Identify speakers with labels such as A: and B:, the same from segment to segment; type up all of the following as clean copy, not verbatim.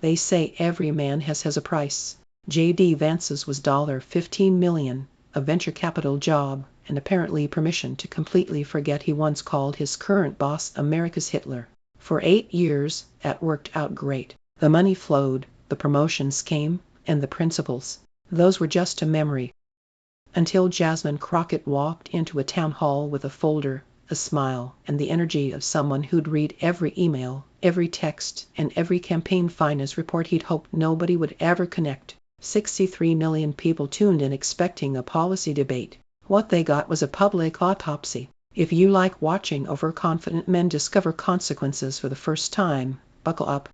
A: They say every man has a price. JD Vance's was $15 million, a venture capital job, and apparently permission to completely forget he once called his current boss America's Hitler. For 8 years, it worked out great. The money flowed, the promotions came, and the principals, those were just a memory. Until Jasmine Crockett walked into a town hall with a folder, a smile, and the energy of someone who'd read every email, every text, and every campaign finance report he'd hoped nobody would ever connect. 63 million people tuned in expecting a policy debate. What they got was a public autopsy. If you like watching overconfident men discover consequences for the first time, buckle up.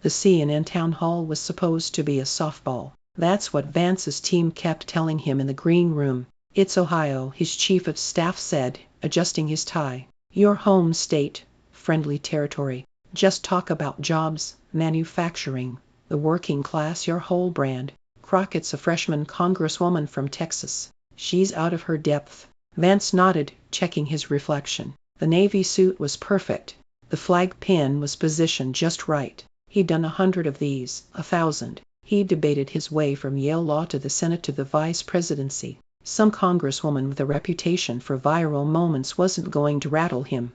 A: The CNN town hall was supposed to be a softball. That's what Vance's team kept telling him in the green room. It's Ohio, his chief of staff said, adjusting his tie. Your home state, friendly territory. Just talk about jobs, manufacturing, the working class, your whole brand. Crockett's a freshman congresswoman from Texas. She's out of her depth. Vance nodded, checking his reflection. The navy suit was perfect. The flag pin was positioned just right. He'd done 100 of these, 1,000. He debated his way from Yale Law to the Senate to the vice presidency. Some congresswoman with a reputation for viral moments wasn't going to rattle him.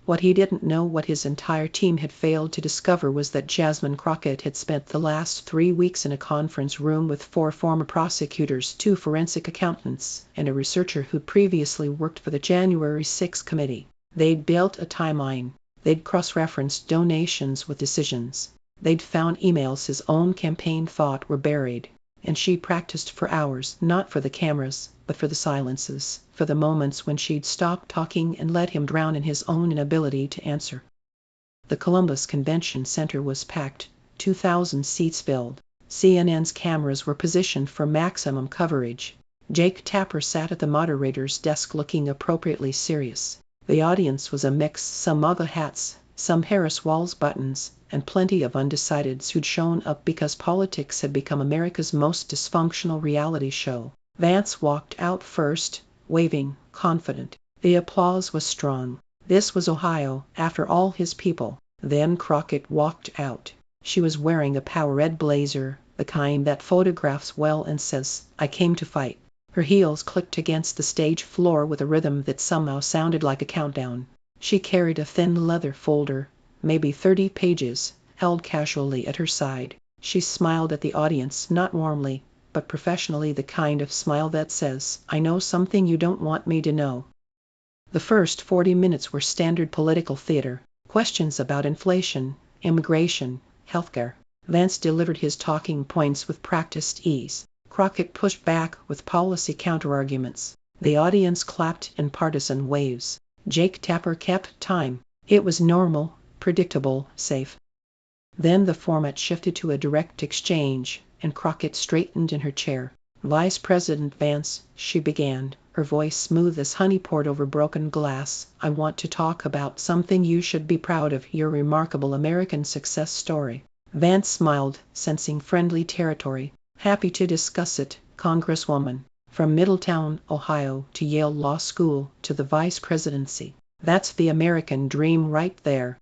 A: What he didn't know, what his entire team had failed to discover, was that Jasmine Crockett had spent the last 3 weeks in a conference room with 4 former prosecutors, 2 forensic accountants, and a researcher who'd previously worked for the January 6 committee. They'd built a timeline. They'd cross-referenced donations with decisions. They'd found emails his own campaign thought were buried. And she practiced for hours, not for the cameras, but for the silences, for the moments when she'd stop talking and let him drown in his own inability to answer. The Columbus Convention Center was packed, 2,000 seats filled. CNN's cameras were positioned for maximum coverage. Jake Tapper sat at the moderator's desk looking appropriately serious. The audience was a mix, some MAGA hats, some Harris Walls buttons, and plenty of undecideds who'd shown up because politics had become America's most dysfunctional reality show. Vance walked out first, waving, confident. The applause was strong. This was Ohio, after all, his people. Then Crockett walked out. She was wearing a power red blazer, the kind that photographs well and says, "I came to fight." Her heels clicked against the stage floor with a rhythm that somehow sounded like a countdown. She carried a thin leather folder, maybe 30 pages, held casually at her side. She smiled at the audience, not warmly, but professionally, the kind of smile that says, "I know something you don't want me to know." The first 40 minutes were standard political theater. Questions about inflation, immigration, healthcare. Vance delivered his talking points with practiced ease. Crockett pushed back with policy counterarguments. The audience clapped in partisan waves. Jake Tapper kept time. It was normal, predictable, safe. Then the format shifted to a direct exchange, and Crockett straightened in her chair. "Vice President Vance," she began, her voice smooth as honey poured over broken glass, "I want to talk about something you should be proud of, your remarkable American success story." Vance smiled, sensing friendly territory. "Happy to discuss it, Congresswoman. From Middletown, Ohio, to Yale Law School, to the vice presidency. That's the American dream right there."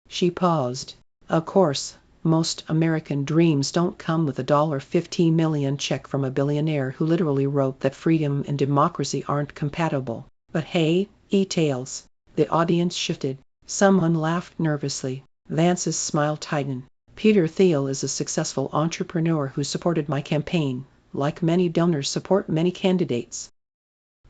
A: She paused. Of course, most American dreams don't come with a $15 million check from a billionaire who literally wrote that freedom and democracy aren't compatible. But hey, e-tails. The audience shifted. Someone laughed nervously. Vance's smile tightened. "Peter Thiel is a successful entrepreneur who supported my campaign, like many donors support many candidates."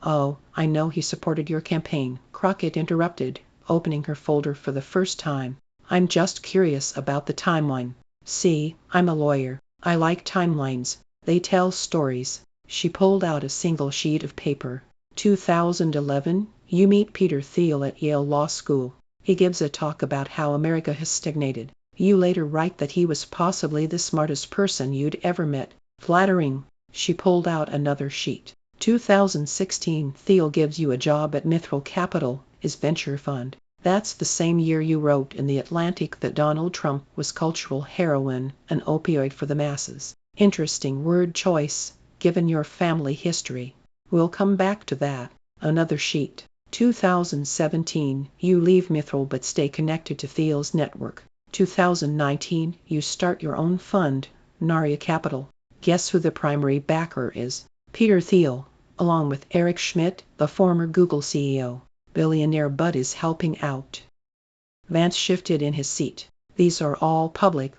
A: "Oh, I know he supported your campaign," Crockett interrupted, opening her folder for the first time. "I'm just curious about the timeline. See, I'm a lawyer. I like timelines. They tell stories." She pulled out a single sheet of paper. 2011, you meet Peter Thiel at Yale Law School. He gives a talk about how America has stagnated. You later write that he was possibly the smartest person you'd ever met. Flattering. She pulled out another sheet. 2016, Thiel gives you a job at Mithril Capital, his venture fund. That's the same year you wrote in The Atlantic that Donald Trump was cultural heroin, an opioid for the masses. Interesting word choice, given your family history. We'll come back to that. Another sheet. 2017, you leave Mithril but stay connected to Thiel's network. 2019, you start your own fund, Naria Capital. Guess who the primary backer is? Peter Thiel, along with Eric Schmidt, the former Google CEO. Billionaire Bud is helping out. Vance shifted in his seat. These are all public.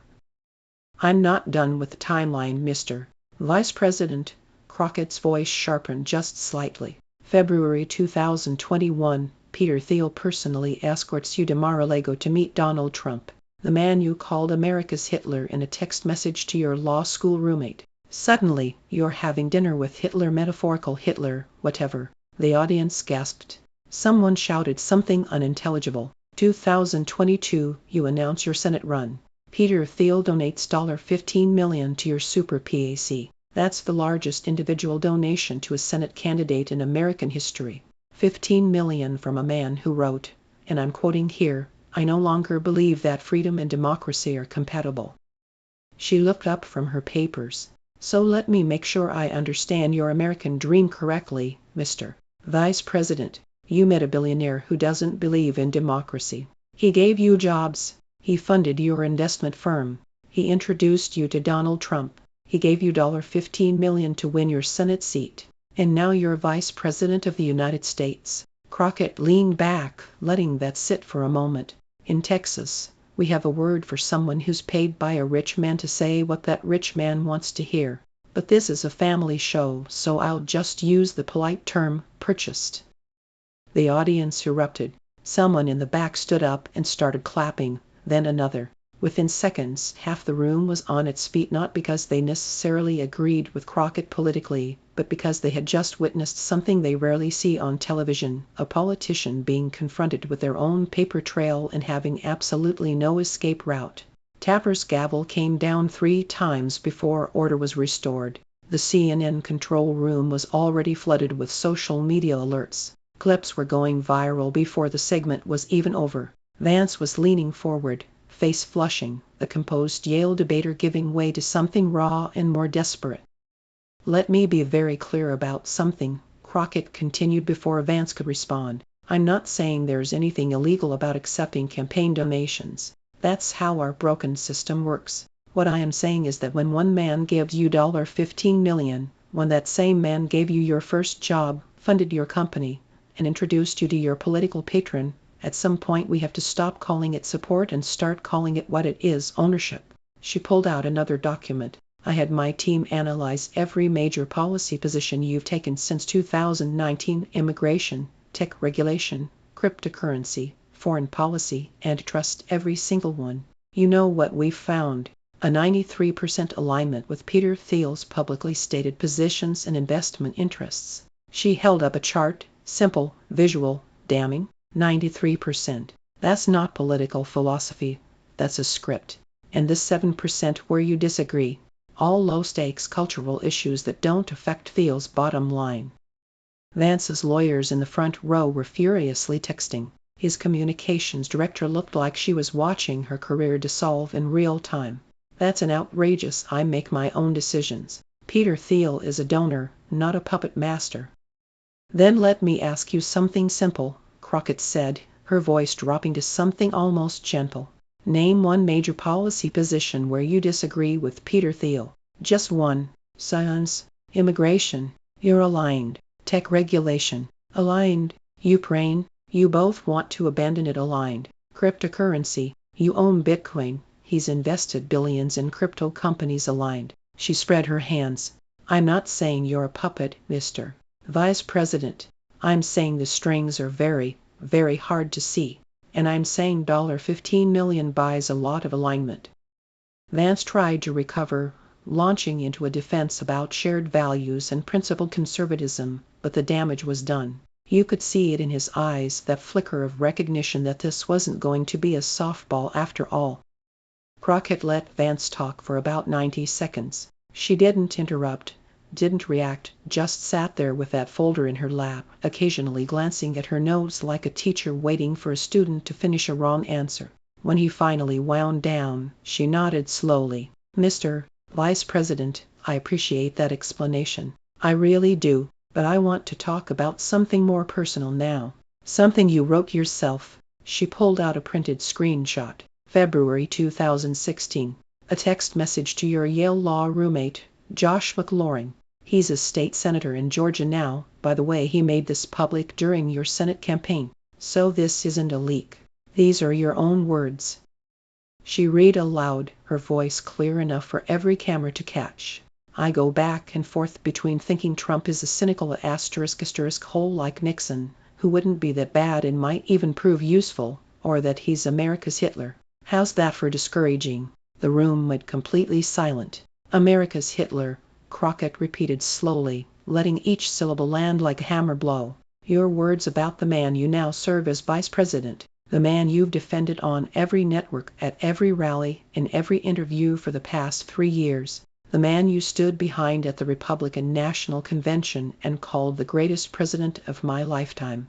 A: I'm not done with the timeline, Mr. Vice President. Crockett's voice sharpened just slightly. February 2021, Peter Thiel personally escorts you to Mar-a-Lago to meet Donald Trump, the man you called America's Hitler in a text message to your law school roommate. Suddenly, you're having dinner with Hitler, metaphorical Hitler, whatever. The audience gasped. Someone shouted something unintelligible. 2022, you announce your Senate run. Peter Thiel donates $15 million to your Super PAC. That's the largest individual donation to a Senate candidate in American history. $15 million from a man who wrote, and I'm quoting here, "I no longer believe that freedom and democracy are compatible." She looked up from her papers. So let me make sure I understand your American dream correctly, Mr. Vice President. You met a billionaire who doesn't believe in democracy. He gave you jobs. He funded your investment firm. He introduced you to Donald Trump. He gave you $15 million to win your Senate seat. And now you're Vice President of the United States. Crockett leaned back, letting that sit for a moment. In Texas, we have a word for someone who's paid by a rich man to say what that rich man wants to hear. But this is a family show, so I'll just use the polite term, purchased. The audience erupted. Someone in the back stood up and started clapping, then another. Within seconds, half the room was on its feet, not because they necessarily agreed with Crockett politically, but because they had just witnessed something they rarely see on television, a politician being confronted with their own paper trail and having absolutely no escape route. Tapper's gavel came down 3 times before order was restored. The CNN control room was already flooded with social media alerts. Clips were going viral before the segment was even over. Vance was leaning forward, face flushing, the composed Yale debater giving way to something raw and more desperate. "Let me be very clear about something," Crockett continued before Vance could respond. "I'm not saying there's anything illegal about accepting campaign donations. That's how our broken system works. What I am saying is that when one man gives you $15 million, when that same man gave you your first job, funded your company, and introduced you to your political patron, at some point we have to stop calling it support and start calling it what it is, ownership." She pulled out another document. "I had my team analyze every major policy position you've taken since 2019, immigration, tech regulation, cryptocurrency, foreign policy, and trust, every single one. You know what we've found? A 93% alignment with Peter Thiel's publicly stated positions and investment interests." She held up a chart, simple, visual, damning. 93%. That's not political philosophy. That's a script. And this 7% where you disagree. All low-stakes cultural issues that don't affect Thiel's bottom line. Vance's lawyers in the front row were furiously texting. His communications director looked like she was watching her career dissolve in real time. "That's an outrageous. I make my own decisions. Peter Thiel is a donor, not a puppet master." "Then let me ask you something simple," Crockett said, her voice dropping to something almost gentle. "Name one major policy position where you disagree with Peter Thiel. Just one." "Science. Immigration. You're aligned. Tech regulation. Aligned. Ukraine. You both want to abandon it. Aligned. Cryptocurrency. You own Bitcoin. He's invested billions in crypto companies. Aligned." She spread her hands. "I'm not saying you're a puppet, Mr. Vice President. I'm saying the strings are very, very hard to see. And I'm saying $15 million buys a lot of alignment." Vance tried to recover, launching into a defense about shared values and principled conservatism, but the damage was done. You could see it in his eyes, that flicker of recognition that this wasn't going to be a softball after all. Crockett let Vance talk for about 90 seconds. She didn't interrupt, didn't react, just sat there with that folder in her lap, occasionally glancing at her notes like a teacher waiting for a student to finish a wrong answer. When he finally wound down, she nodded slowly. "Mr. Vice President, I appreciate that explanation. I really do, but I want to talk about something more personal now. Something you wrote yourself." She pulled out a printed screenshot. February 2016. A text message to your Yale Law roommate, Josh McLaurin. He's a state senator in Georgia now. By the way, he made this public during your Senate campaign. So this isn't a leak. These are your own words. She read aloud, her voice clear enough for every camera to catch. I go back and forth between thinking Trump is a cynical *** hole like Nixon, who wouldn't be that bad and might even prove useful, or that he's America's Hitler. How's that for discouraging? The room went completely silent. America's Hitler, Crockett repeated slowly, letting each syllable land like a hammer blow. Your words about the man you now serve as vice president, the man you've defended on every network, at every rally, in every interview for the past 3 years, the man you stood behind at the Republican National Convention and called the greatest president of my lifetime.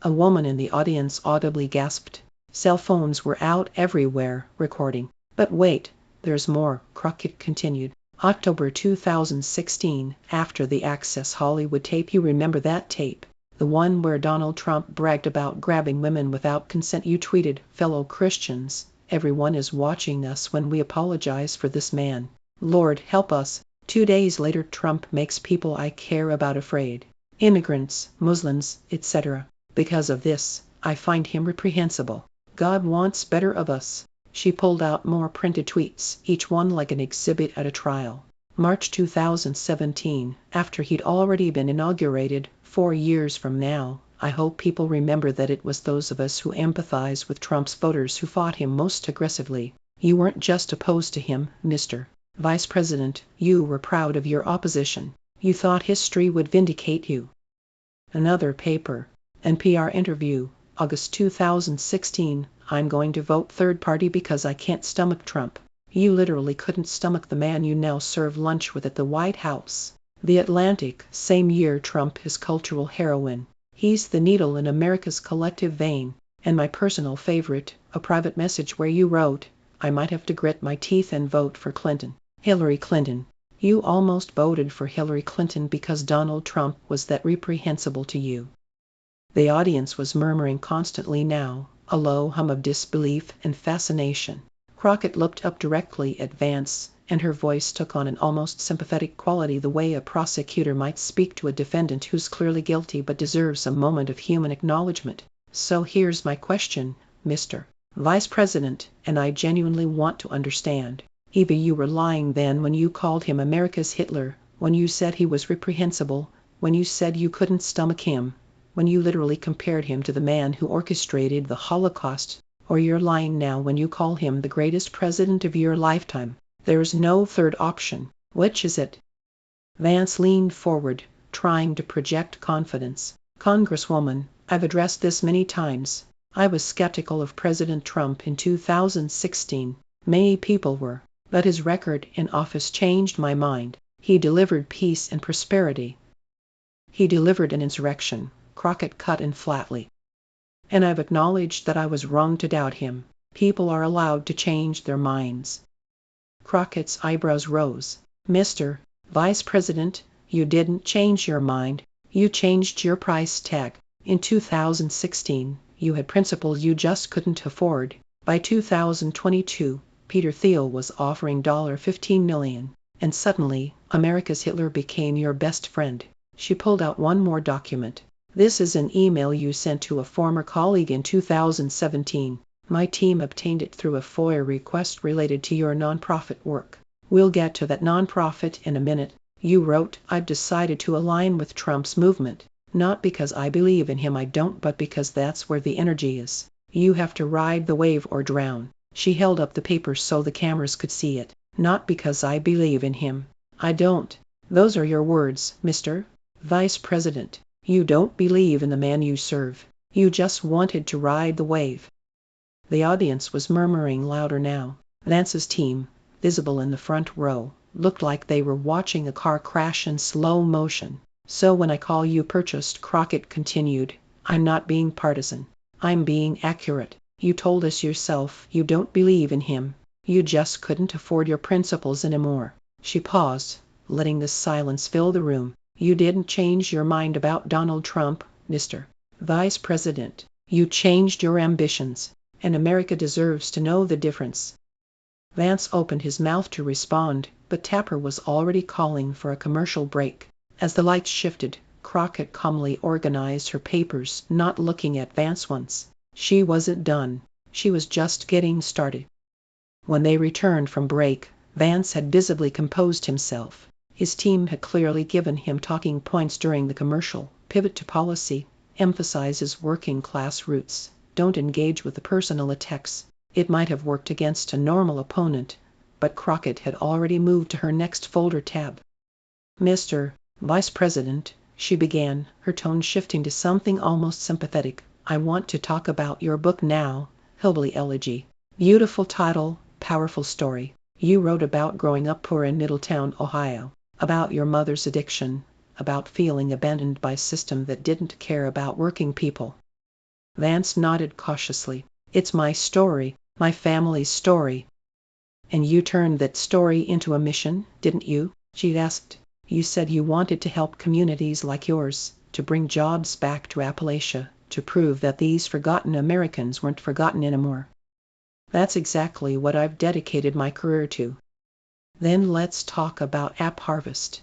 A: A woman in the audience audibly gasped. Cell phones were out everywhere, recording. But wait, there's more, Crockett continued. October 2016, after the Access Hollywood tape, you remember that tape? The one where Donald Trump bragged about grabbing women without consent. You tweeted, "Fellow Christians, everyone is watching us when we apologize for this man. Lord help us." 2 days later, Trump makes people I care about afraid. Immigrants, Muslims, etc. Because of this, I find him reprehensible. God wants better of us. She pulled out more printed tweets, each one like an exhibit at a trial. March 2017, after he'd already been inaugurated. 4 years from now, I hope people remember that it was those of us who empathize with Trump's voters who fought him most aggressively. You weren't just opposed to him, Mr. Vice President, you were proud of your opposition. You thought history would vindicate you. Another paper. NPR interview, August 2016. I'm going to vote third party because I can't stomach Trump. You literally couldn't stomach the man you now serve lunch with at the White House. The Atlantic, same year. Trump is cultural heroin. He's the needle in America's collective vein. And my personal favorite, a private message where you wrote, "I might have to grit my teeth and vote for Clinton." Hillary Clinton. You almost voted for Hillary Clinton because Donald Trump was that reprehensible to you. The audience was murmuring constantly now, a low hum of disbelief and fascination. Crockett looked up directly at Vance, and her voice took on an almost sympathetic quality, the way a prosecutor might speak to a defendant who's clearly guilty but deserves a moment of human acknowledgement. So here's my question, Mr. Vice President, and I genuinely want to understand. Either you were lying then when you called him America's Hitler, when you said he was reprehensible, when you said you couldn't stomach him, when you literally compared him to the man who orchestrated the Holocaust, or you're lying now when you call him the greatest president of your lifetime. There's no third option. Which is it? Vance leaned forward, trying to project confidence. Congresswoman, I've addressed this many times. I was skeptical of President Trump in 2016. Many people were. But his record in office changed my mind. He delivered peace and prosperity. He delivered an insurrection, Crockett cut in flatly. And I've acknowledged that I was wrong to doubt him. People are allowed to change their minds. Crockett's eyebrows rose. Mr. Vice President, you didn't change your mind. You changed your price tag. In 2016, you had principles you just couldn't afford. By 2022, Peter Thiel was offering $15 million, and suddenly, America's Hitler became your best friend. She pulled out one more document. This is an email you sent to a former colleague in 2017. My team obtained it through a FOIA request related to your nonprofit work. We'll get to that nonprofit in a minute. You wrote, "I've decided to align with Trump's movement. Not because I believe in him, I don't, but because that's where the energy is. You have to ride the wave or drown." She held up the paper so the cameras could see it. "Not because I believe in him. I don't." Those are your words, Mr. Vice President. You don't believe in the man you serve. You just wanted to ride the wave. The audience was murmuring louder now. Vance's team, visible in the front row, looked like they were watching a car crash in slow motion. "So when I call you purchased," Crockett continued, "I'm not being partisan. I'm being accurate. You told us yourself you don't believe in him. You just couldn't afford your principles anymore." She paused, letting the silence fill the room. "You didn't change your mind about Donald Trump, Mr. Vice President. You changed your ambitions. and America deserves to know the difference." Vance opened his mouth to respond, but Tapper was already calling for a commercial break. As the lights shifted, Crockett calmly organized her papers, not looking at Vance once. She wasn't done. She was just getting started. When they returned from break, Vance had visibly composed himself. His team had clearly given him talking points during the commercial. Pivot to policy. Emphasize his working-class roots. Don't engage with the personal attacks. It might have worked against a normal opponent, but Crockett had already moved to her next folder tab. "Mr. Vice President," she began, her tone shifting to something almost sympathetic, "I want to talk about your book now, Hillbilly Elegy. Beautiful title, powerful story. You wrote about growing up poor in Middletown, Ohio, about your mother's addiction, about feeling abandoned by a system that didn't care about working people." Vance nodded cautiously. "It's my story, my family's story." "And you turned that story into a mission, didn't you?" she asked. "You said you wanted to help communities like yours, to bring jobs back to Appalachia, to prove that these forgotten Americans weren't forgotten anymore." "That's exactly what I've dedicated my career to." "Then let's talk about AppHarvest."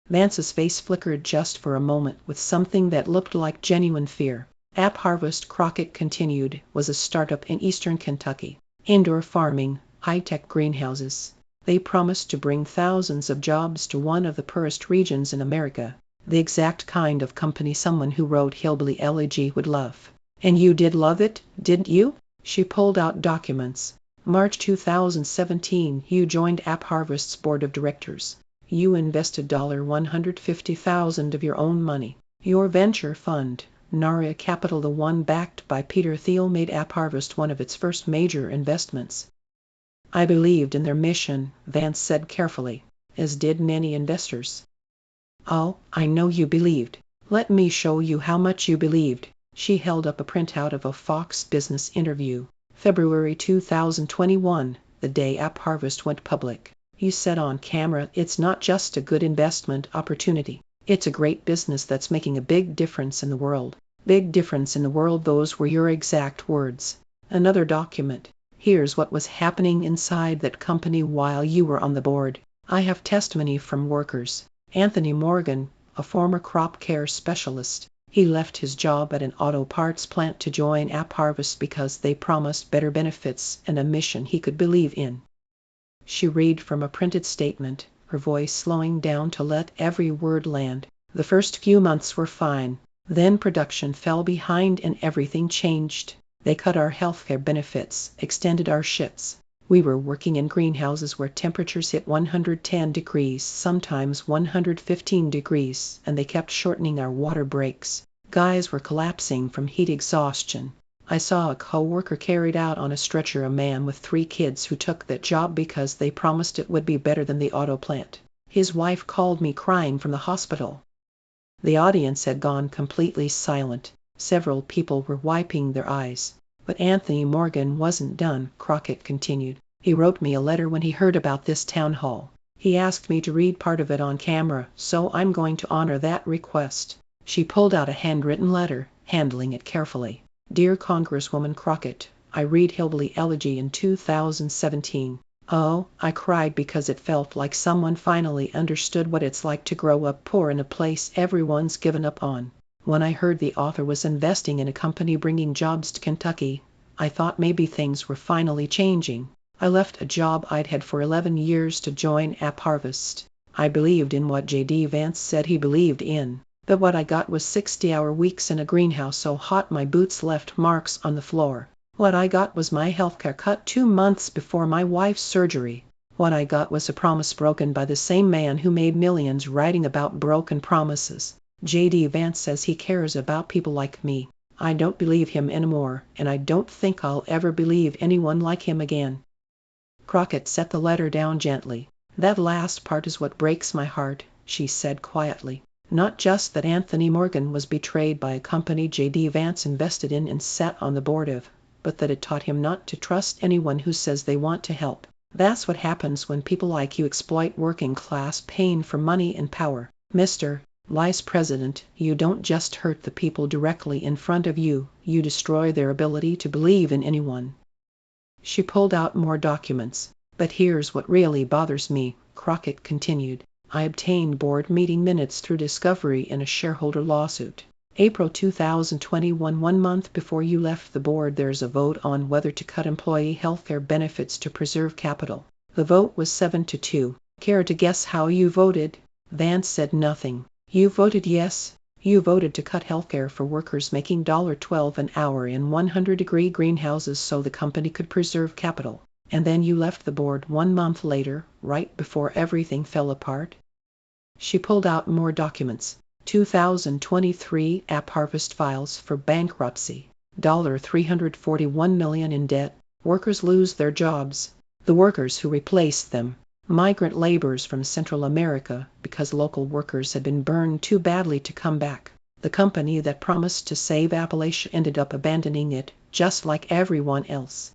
A: Vance's face flickered just for a moment with something that looked like genuine fear. AppHarvest, Crockett continued, was a startup in eastern Kentucky. Indoor farming, high-tech greenhouses. They promised to bring thousands of jobs to one of the poorest regions in America. The exact kind of company someone who wrote Hillbilly Elegy would love. "And you did love it, didn't you?" She pulled out documents. "March 2017, you joined AppHarvest's board of directors. You invested $150,000 of your own money. Your venture fund, Naria Capital, the one backed by Peter Thiel, made AppHarvest one of its first major investments." "I believed in their mission," Vance said carefully, "as did many investors." "Oh, I know you believed. Let me show you how much you believed." She held up a printout of a Fox Business interview. "February 2021, the day AppHarvest went public. You said on camera, 'It's not just a good investment opportunity. It's a great business that's making a big difference in the world.' Big difference in the world, those were your exact words." Another document. "Here's what was happening inside that company while you were on the board. I have testimony from workers. Anthony Morgan, a former crop care specialist. He left his job at an auto parts plant to join AppHarvest because they promised better benefits and a mission he could believe in." She read from a printed statement, her voice slowing down to let every word land. "The first few months were fine. Then production fell behind and everything changed. They cut our healthcare benefits, extended our shifts. We were working in greenhouses where temperatures hit 110 degrees, sometimes 115 degrees, and they kept shortening our water breaks. Guys were collapsing from heat exhaustion. I saw a co-worker carried out on a stretcher, a man with 3 kids who took that job because they promised it would be better than the auto plant. His wife called me crying from the hospital." The audience had gone completely silent. Several people were wiping their eyes. "But Anthony Morgan wasn't done," Crockett continued. "He wrote me a letter when he heard about this town hall. He asked me to read part of it on camera, so I'm going to honor that request." She pulled out a handwritten letter, handling it carefully. "Dear Congresswoman Crockett, I read Hillbilly Elegy in 2017. Oh, I cried because it felt like someone finally understood what it's like to grow up poor in a place everyone's given up on. When I heard the author was investing in a company bringing jobs to Kentucky, I thought maybe things were finally changing. I left a job I'd had for 11 years to join AppHarvest. I believed in what JD Vance said he believed in, but what I got was 60-hour weeks in a greenhouse so hot my boots left marks on the floor. What I got was my healthcare cut 2 months before my wife's surgery. What I got was a promise broken by the same man who made millions writing about broken promises. JD Vance says he cares about people like me. I don't believe him anymore, and I don't think I'll ever believe anyone like him again." Crockett set the letter down gently. "That last part is what breaks my heart," she said quietly. "Not just that Anthony Morgan was betrayed by a company JD Vance invested in and sat on the board of, but that it taught him not to trust anyone who says they want to help. That's what happens when people like you exploit working class pain for money and power. Mr. Vice President, you don't just hurt the people directly in front of you, you destroy their ability to believe in anyone. She pulled out more documents. But here's what really bothers me, Crockett continued. I obtained board meeting minutes through discovery in a shareholder lawsuit. April 2021, 1 month before you left the board, there's a vote on whether to cut employee healthcare benefits to preserve capital. The vote was 7-2. Care to guess how you voted? Vance said nothing. You voted yes. You voted to cut healthcare for workers making $12 an hour in 100-degree greenhouses so the company could preserve capital. And then you left the board 1 month later, right before everything fell apart. She pulled out more documents. 2023 AppHarvest files for bankruptcy. $341 million in debt. Workers lose their jobs. The workers who replaced them. Migrant laborers from Central America, because local workers had been burned too badly to come back. The company that promised to save Appalachia ended up abandoning it, just like everyone else.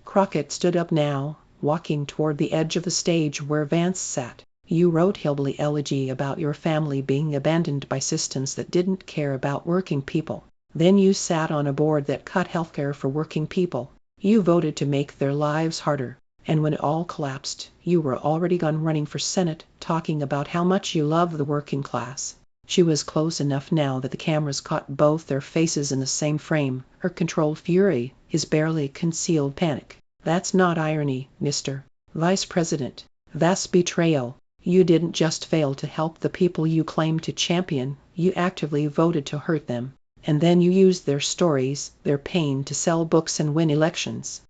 A: Crockett stood up now, walking toward the edge of the stage where Vance sat. You wrote hillbilly elegy about your family being abandoned by systems that didn't care about working people. Then you sat on a board that cut healthcare for working people. You voted to make their lives harder. And when it all collapsed, you were already gone running for Senate, talking about how much you love the working class. She was close enough now that the cameras caught both their faces in the same frame, her controlled fury, his barely concealed panic. That's not irony, Mr. Vice President. That's betrayal. You didn't just fail to help the people you claimed to champion, you actively voted to hurt them. And then you used their stories, their pain, to sell books and win elections.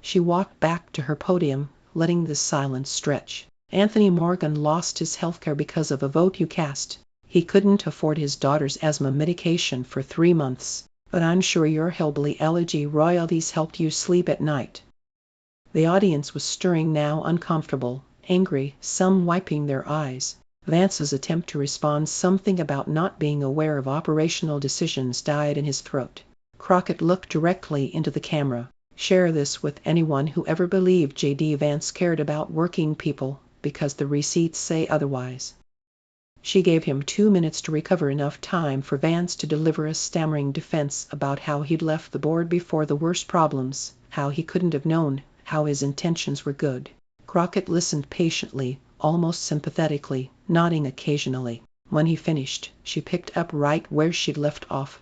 A: She walked back to her podium, letting the silence stretch. Anthony Morgan lost his healthcare because of a vote you cast. He couldn't afford his daughter's asthma medication for 3 months. But I'm sure your hillbilly elegy royalties helped you sleep at night. The audience was stirring now, uncomfortable, angry, some wiping their eyes. Vance's attempt to respond, something about not being aware of operational decisions, died in his throat. Crockett looked directly into the camera. Share this with anyone who ever believed JD Vance cared about working people, because the receipts say otherwise. She gave him 2 minutes to recover, enough time for Vance to deliver a stammering defense about how he'd left the board before the worst problems, how he couldn't have known, how his intentions were good. Crockett listened patiently, almost sympathetically, nodding occasionally. When he finished, she picked up right where she'd left off.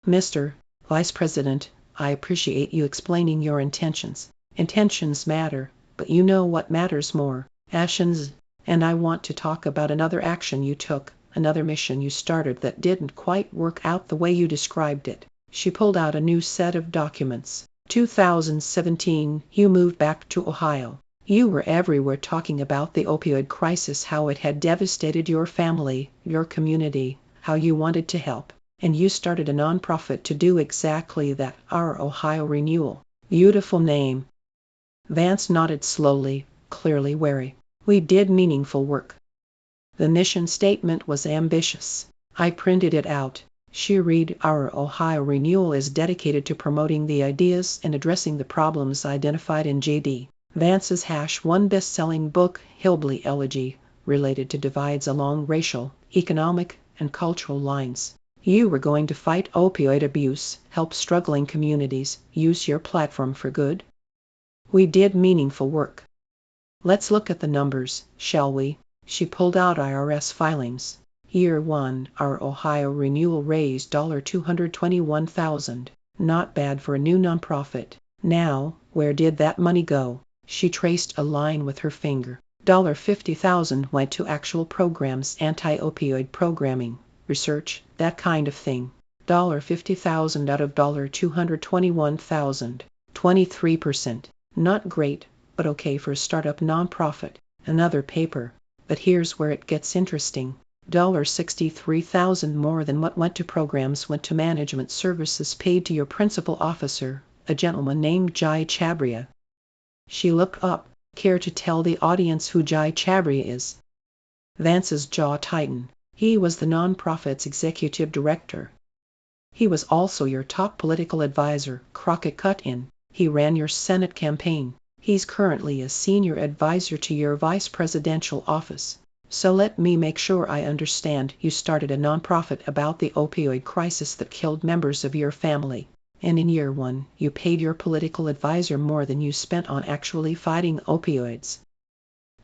A: Mr. Vice President, I appreciate you explaining your intentions. Intentions matter, but you know what matters more? Actions. And I want to talk about another action you took, another mission you started that didn't quite work out the way you described it. She pulled out a new set of documents. 2017, you moved back to Ohio. You were everywhere talking about the opioid crisis, how it had devastated your family, your community, how you wanted to help. And you started a nonprofit to do exactly that, Our Ohio Renewal. Beautiful name. Vance nodded slowly, clearly wary. We did meaningful work. The mission statement was ambitious. I printed it out. She read, Our Ohio Renewal is dedicated to promoting the ideas and addressing the problems identified in JD Vance's #1 best-selling book, Hillbilly Elegy, related to divides along racial, economic, and cultural lines. You were going to fight opioid abuse, help struggling communities, use your platform for good. We did meaningful work. Let's look at the numbers, shall we? She pulled out IRS filings. Year 1, Our Ohio Renewal raised $221,000. Not bad for a new nonprofit. Now, where did that money go? She traced a line with her finger. $50,000 went to actual programs, anti-opioid programming, research, that kind of thing. $50,000 out of $221,000. 23%. Not great, but okay for a startup nonprofit. Another paper. But here's where it gets interesting. $63,000 more than what went to programs went to management services paid to your principal officer, a gentleman named Jai Chabria. She looked up. Care to tell the audience who Jai Chabria is? Vance's jaw tightened. He was the nonprofit's executive director. He was also your top political advisor, Crockett cut in. He ran your Senate campaign. He's currently a senior advisor to your vice presidential office. So let me make sure I understand. You started a nonprofit about the opioid crisis that killed members of your family. And in year one, you paid your political advisor more than you spent on actually fighting opioids.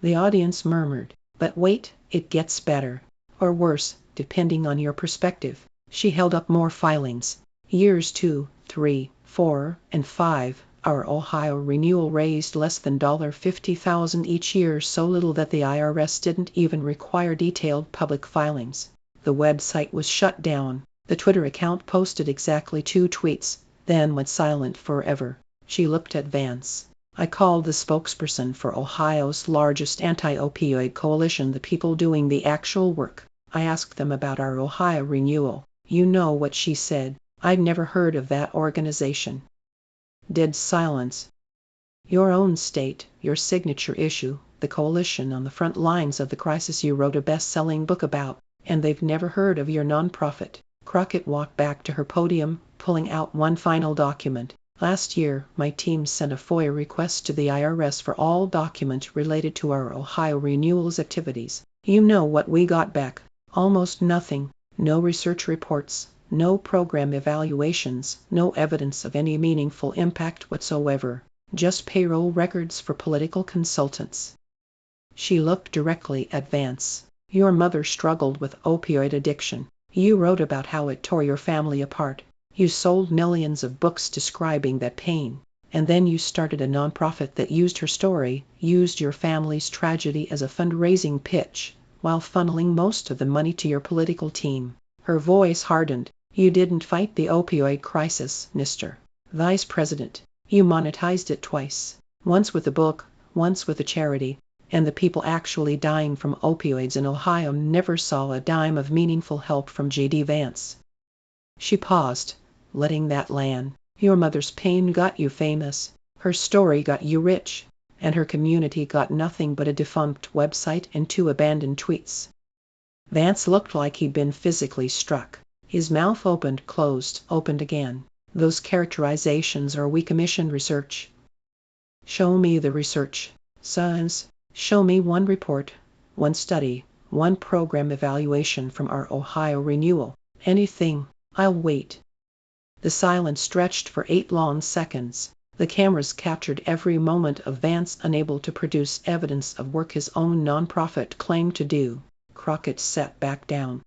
A: The audience murmured. But wait, it gets better. Or worse, depending on your perspective. She held up more filings. Years 2, 3, 4, and 5. Our Ohio renewal raised less than $50,000 each year, so little that the IRS didn't even require detailed public filings. The website was shut down. The Twitter account posted exactly 2 tweets, then went silent forever. She looked at Vance. I called the spokesperson for Ohio's largest anti-opioid coalition, the people doing the actual work. I asked them about our Ohio renewal. You know what she said? I'd never heard of that organization. Dead silence. Your own state, your signature issue, the coalition on the front lines of the crisis you wrote a best-selling book about, and they've never heard of your nonprofit. Crockett walked back to her podium, pulling out one final document. Last year, my team sent a FOIA request to the IRS for all documents related to our Ohio renewal's activities. You know what we got back? Almost nothing. No research reports, no program evaluations, no evidence of any meaningful impact whatsoever. Just payroll records for political consultants. She looked directly at Vance. Your mother struggled with opioid addiction. You wrote about how it tore your family apart. You sold millions of books describing that pain. And then you started a nonprofit that used her story, used your family's tragedy as a fundraising pitch, while funneling most of the money to your political team. Her voice hardened. You didn't fight the opioid crisis, Mr. Vice President. You monetized it twice. Once with a book, once with a charity. And the people actually dying from opioids in Ohio never saw a dime of meaningful help from JD Vance. She paused, letting that land. Your mother's pain got you famous. Her story got you rich. And her community got nothing but a defunct website and 2 abandoned tweets. Vance looked like he'd been physically struck. His mouth opened, closed, opened again. Those characterizations are we commissioned research. Show me the research. Science. Show me one report, one study, one program evaluation from our Ohio renewal. Anything. I'll wait. The silence stretched for 8 long seconds. The cameras captured every moment of Vance unable to produce evidence of work his own nonprofit claimed to do. Crockett sat back down.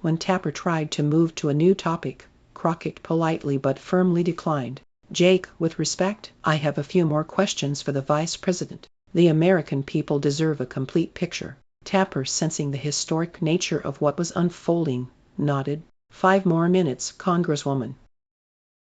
A: When Tapper tried to move to a new topic, Crockett politely but firmly declined. Jake, with respect, I have a few more questions for the Vice President. The American people deserve a complete picture. Tapper, sensing the historic nature of what was unfolding, nodded. 5 more minutes, Congresswoman.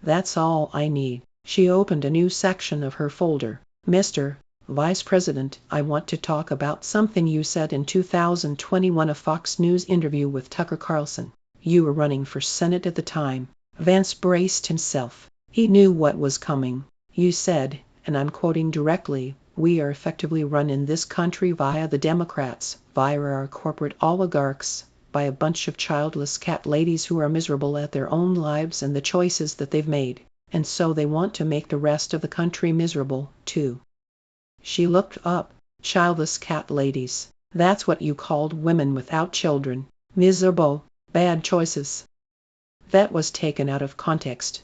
A: That's all I need. She opened a new section of her folder. Mr. Vice President, I want to talk about something you said in 2021, a Fox News interview with Tucker Carlson. You were running for Senate at the time. Vance braced himself. He knew what was coming. You said, and I'm quoting directly, we are effectively run in this country via the Democrats, via our corporate oligarchs, by a bunch of childless cat ladies who are miserable at their own lives and the choices that they've made, and so they want to make the rest of the country miserable, too. She looked up. Childless cat ladies. That's what you called women without children. Miserable. Bad choices. That was taken out of context.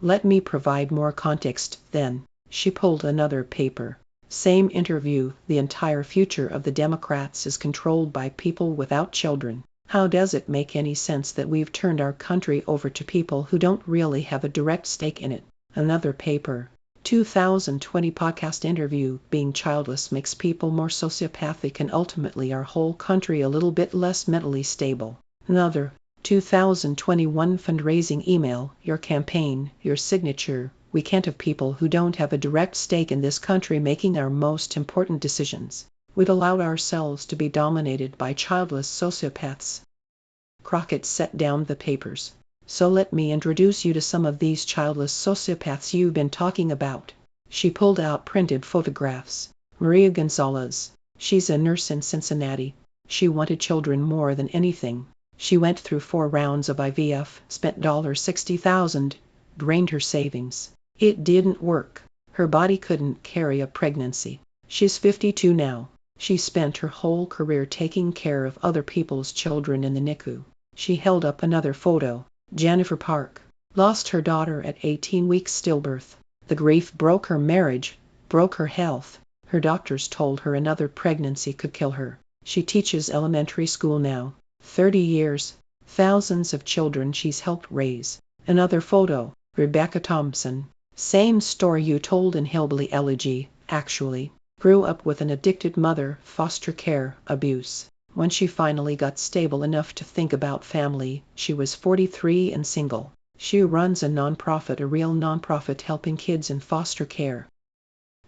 A: Let me provide more context, then. She pulled another paper. Same interview. The entire future of the Democrats is controlled by people without children. How does it make any sense that we've turned our country over to people who don't really have a direct stake in it? Another paper. 2020 podcast interview. Being childless makes people more sociopathic and ultimately our whole country a little bit less mentally stable. Another. 2021 fundraising email. Your campaign, your signature. We can't have people who don't have a direct stake in this country making our most important decisions. We've allowed ourselves to be dominated by childless sociopaths. Crockett set down the papers. So let me introduce you to some of these childless sociopaths you've been talking about. She pulled out printed photographs. Maria Gonzalez. She's a nurse in Cincinnati. She wanted children more than anything. She went through 4 rounds of IVF, spent $60,000, drained her savings. It didn't work. Her body couldn't carry a pregnancy. She's 52 now. She spent her whole career taking care of other people's children in the NICU. She held up another photo. Jennifer Park lost her daughter at 18 weeks stillbirth. The grief broke her marriage, broke her health. Her doctors told her another pregnancy could kill her. She teaches elementary school now. 30 years, thousands of children she's helped raise. Another photo. Rebecca Thompson. Same story you told in Hillbilly Elegy, actually. Grew up with an addicted mother, foster care, abuse. When she finally got stable enough to think about family, she was 43 and single. She runs a nonprofit, a real nonprofit helping kids in foster care.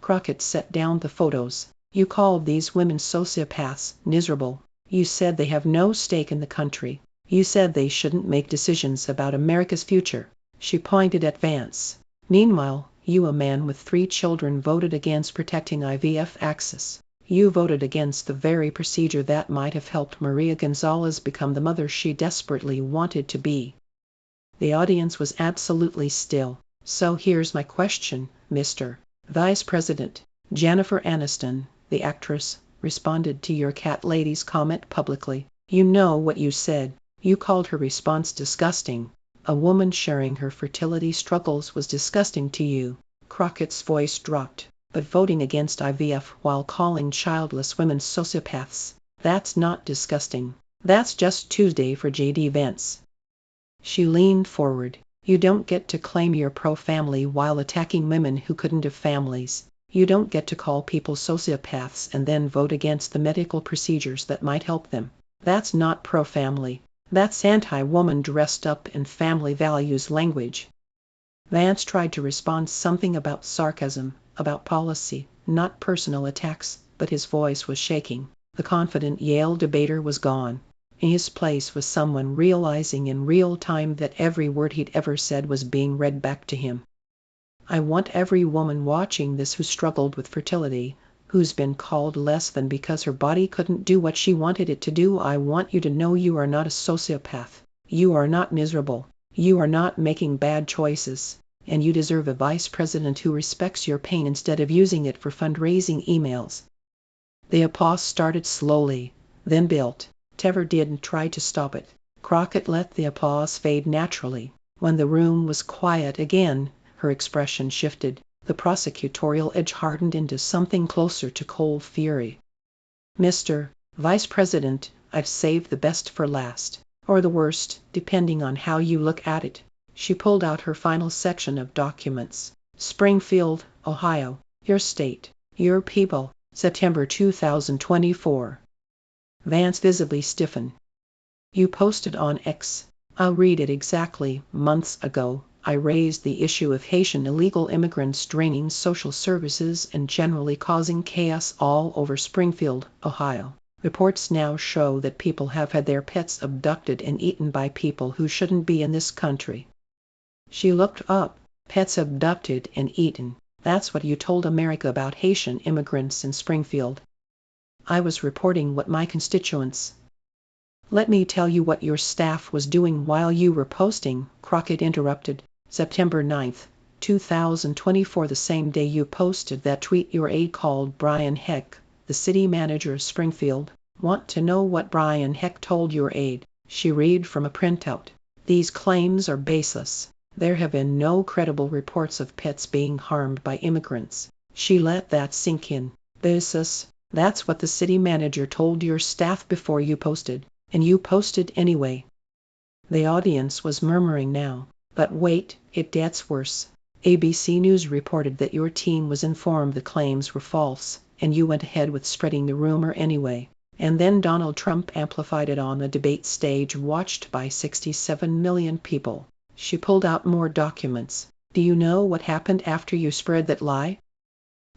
A: Crockett set down the photos. You called these women sociopaths, miserable. You said they have no stake in the country. You said they shouldn't make decisions about America's future. She pointed at Vance. Meanwhile, you, a man with 3 children, voted against protecting IVF access. You voted against the very procedure that might have helped Maria Gonzalez become the mother she desperately wanted to be. The audience was absolutely still. So here's my question, Mr. Vice President. Jennifer Aniston, the actress, responded to your cat lady's comment publicly. You know what you said. You called her response disgusting. A woman sharing her fertility struggles was disgusting to you. Crockett's voice dropped. But voting against IVF while calling childless women sociopaths, that's not disgusting. That's just Tuesday for JD Vance. She leaned forward. You don't get to claim you're pro-family while attacking women who couldn't have families. You don't get to call people sociopaths and then vote against the medical procedures that might help them. That's not pro-family. That's anti-woman dressed up in family values language. Vance tried to respond something about sarcasm, about policy, not personal attacks, but his voice was shaking. The confident Yale debater was gone. In his place was someone realizing in real time that every word he'd ever said was being read back to him. I want every woman watching this who struggled with fertility, who's been called less than because her body couldn't do what she wanted it to do. I want you to know you are not a sociopath. You are not miserable. You are not making bad choices. And you deserve a vice president who respects your pain instead of using it for fundraising emails. The applause started slowly, then built. Tever didn't try to stop it. Crockett let the applause fade naturally. When the room was quiet again, her expression shifted. The prosecutorial edge hardened into something closer to cold fury. Mr. Vice President, I've saved the best for last. Or the worst, depending on how you look at it. She pulled out her final section of documents. Springfield, Ohio. Your state. Your people. September 2024. Vance visibly stiffened. You posted on X. I'll read it exactly. Months ago, I raised the issue of Haitian illegal immigrants draining social services and generally causing chaos all over Springfield, Ohio. Reports now show that people have had their pets abducted and eaten by people who shouldn't be in this country. She looked up. Pets abducted and eaten. That's what you told America about Haitian immigrants in Springfield. I was reporting what my constituents. Let me tell you what your staff was doing while you were posting, Crockett interrupted. September 9, 2024, the same day you posted that tweet, your aide called Brian Heck, the city manager of Springfield. Want to know what Brian Heck told your aide? She read from a printout. These claims are baseless. There have been no credible reports of pets being harmed by immigrants. She let that sink in. Baseless? That's what the city manager told your staff before you posted. And you posted anyway. The audience was murmuring now. But wait, it gets worse. ABC News reported that your team was informed the claims were false, and you went ahead with spreading the rumor anyway. And then Donald Trump amplified it on a debate stage watched by 67 million people. She pulled out more documents. Do you know what happened after you spread that lie?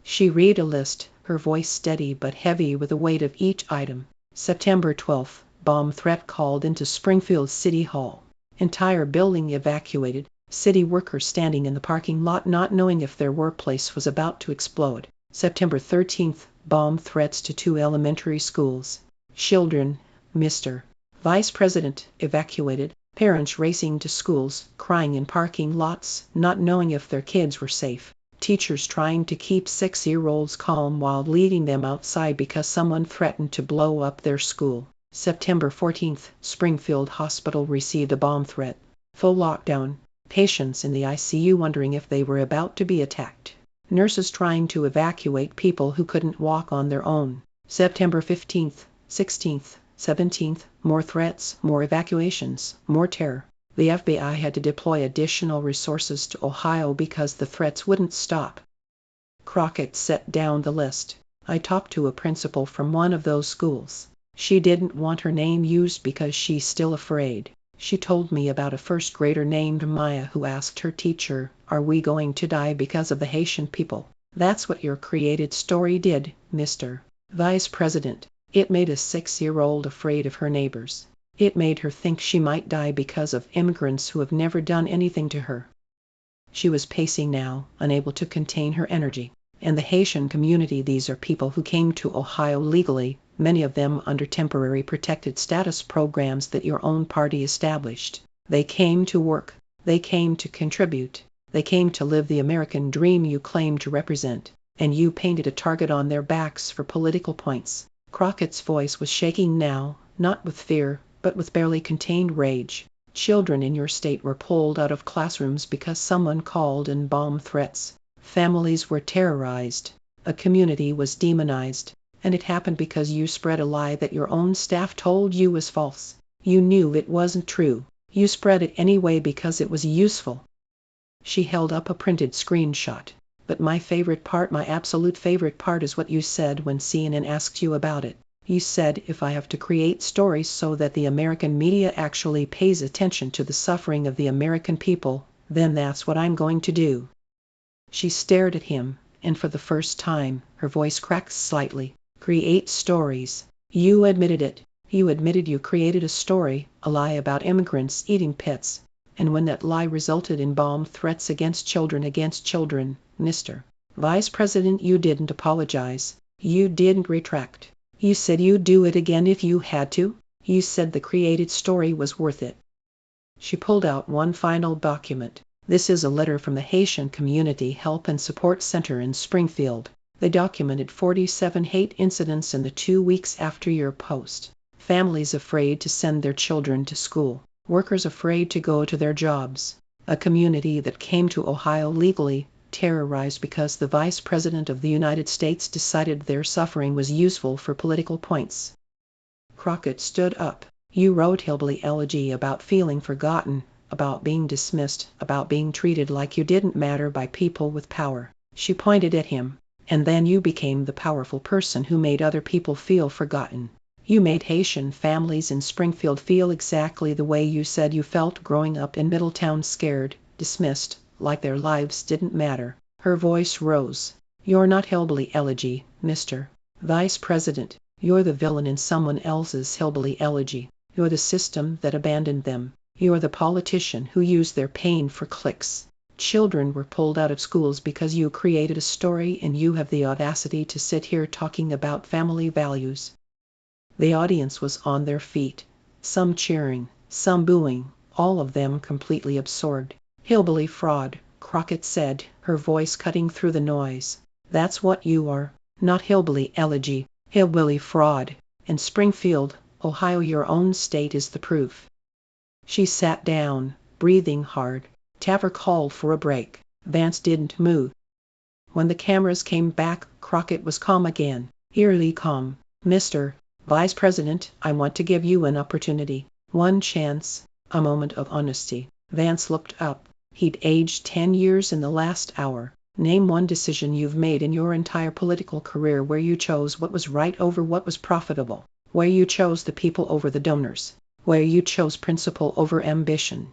A: She read a list, her voice steady but heavy with the weight of each item. September 12th, bomb threat called into Springfield City Hall. Entire building evacuated. City workers standing in the parking lot not knowing if their workplace was about to explode. September 13th, bomb threats to 2 elementary schools. Children, Mr. Vice President, evacuated. Parents racing to schools, crying in parking lots, not knowing if their kids were safe. Teachers trying to keep 6-year-olds calm while leading them outside because someone threatened to blow up their school. September 14th, Springfield Hospital received a bomb threat. Full lockdown. Patients in the ICU wondering if they were about to be attacked. Nurses trying to evacuate people who couldn't walk on their own. September 15th, 16th, 17th, more threats, more evacuations, more terror. The FBI had to deploy additional resources to Ohio because the threats wouldn't stop. Crockett set down the list. I talked to a principal from one of those schools. She didn't want her name used because she's still afraid. She told me about a first grader named Maya who asked her teacher, "Are we going to die because of the Haitian people?" That's what your created story did, Mr. Vice President. It made a 6-year-old afraid of her neighbors. It made her think she might die because of immigrants who have never done anything to her. She was pacing now, unable to contain her energy. And the Haitian community, these are people who came to Ohio legally, many of them under temporary protected status programs that your own party established. They came to work. They came to contribute. They came to live the American dream you claim to represent. And you painted a target on their backs for political points. Crockett's voice was shaking now, not with fear, but with barely contained rage. Children in your state were pulled out of classrooms because someone called in bomb threats. Families were terrorized. A community was demonized. And it happened because you spread a lie that your own staff told you was false. You knew it wasn't true. You spread it anyway because it was useful. She held up a printed screenshot. But my favorite part, my absolute favorite part, is what you said when CNN asked you about it. You said, "If I have to create stories so that the American media actually pays attention to the suffering of the American people, then that's what I'm going to do." She stared at him, and for the first time, her voice cracked slightly. Create stories. You admitted it. You admitted you created a story, a lie about immigrants eating pets. And when that lie resulted in bomb threats against children, Mr. Vice President, you didn't apologize. You didn't retract. You said you'd do it again if you had to. You said the created story was worth it. She pulled out one final document. This is a letter from the Haitian Community Help and Support Center in Springfield. They documented 47 hate incidents in the 2 weeks after your post. Families afraid to send their children to school. Workers afraid to go to their jobs. A community that came to Ohio legally, terrorized because the Vice President of the United States decided their suffering was useful for political points. Crockett stood up. You wrote hillbilly elegy about feeling forgotten, about being dismissed, about being treated like you didn't matter by people with power. She pointed at him. And then you became the powerful person who made other people feel forgotten. You made Haitian families in Springfield feel exactly the way you said you felt growing up in Middletown, scared, dismissed, like their lives didn't matter. Her voice rose. You're not hillbilly elegy, Mr. Vice President. You're the villain in someone else's hillbilly elegy. You're the system that abandoned them. You're the politician who used their pain for clicks. Children were pulled out of schools because you created a story, and you have the audacity to sit here talking about family values. The audience was on their feet, some cheering, some booing, all of them completely absorbed. Hillbilly fraud, Crockett said, her voice cutting through the noise. That's what you are, not hillbilly elegy, hillbilly fraud. And Springfield, Ohio, your own state, is the proof. She sat down, breathing hard. Taffer called for a break. Vance didn't move. When the cameras came back, Crockett was calm again, eerily calm. Mr. Vice President, I want to give you an opportunity, one chance, a moment of honesty. Vance looked up. He'd aged 10 years in the last hour. Name one decision you've made in your entire political career where you chose what was right over what was profitable, where you chose the people over the donors, where you chose principle over ambition.